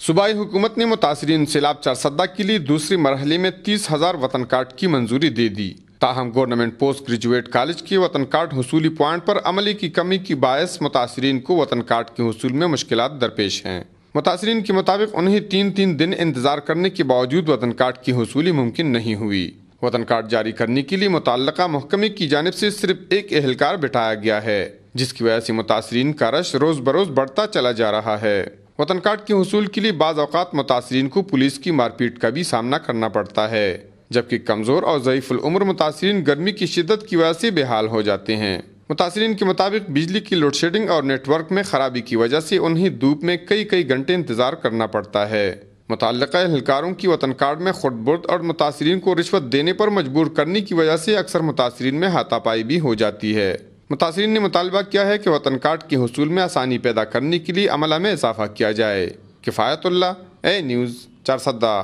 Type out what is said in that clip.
صوبائی حکومت نے متاثرین سیلاب چارسدہ کے لیے دوسرے مرحلے میں 30,000 وطن کارڈ کی منظوری دے دی۔ تاہم گورنمنٹ پوسٹ گریجویٹ کالج کے وطن کارڈ حصولی پوائنٹ پر عملے کی کمی کی باعث متاثرین کو وطن کارڈ کے حصول میں مشکلات درپیش ہیں۔ متاثرین کے مطابق انہیں 3 دن انتظار کرنے کے باوجود وطن کارڈ کی حصولی ممکن نہیں ہوئی۔ وطن کارڈ جاری کرنے کے لیے متعلقہ محکمے کی جانب سے صرف ایک اہلکار بٹھایا گیا ہے، جس کی وجہ سے متاثرین کا رش روز بروز بڑھتا چلا جا رہا ہے۔ وطن کارڈ کے حصول کے لیے بعض اوقات متاثرین کو پولیس کی مار پیٹ کا بھی سامنا کرنا پڑتا ہے، جبکہ کمزور اور ضعیف العمر متاثرین گرمی کی شدت کی وجہ سے بے حال ہو جاتے ہیں۔ متاثرین کے مطابق بجلی کی لوڈ شیڈنگ اور نیٹ ورک میں خرابی کی وجہ سے انہیں دھوپ میں کئی گھنٹے انتظار کرنا پڑتا ہے۔ متعلقہ اہلکاروں کی وطن کارڈ میں خرد برد اور متاثرین کو رشوت دینے پر مجبور کرنے کی وجہ سے اکثر متاثرین میں ہاتھا پائی بھی ہو جاتی ہے۔ متاثرین نے مطالبہ کیا ہے کہ وطن کارڈ کے حصول میں آسانی پیدا کرنے کے لیے عملہ میں اضافہ کیا جائے۔ کفایت اللہ، اے نیوز، چارسدہ۔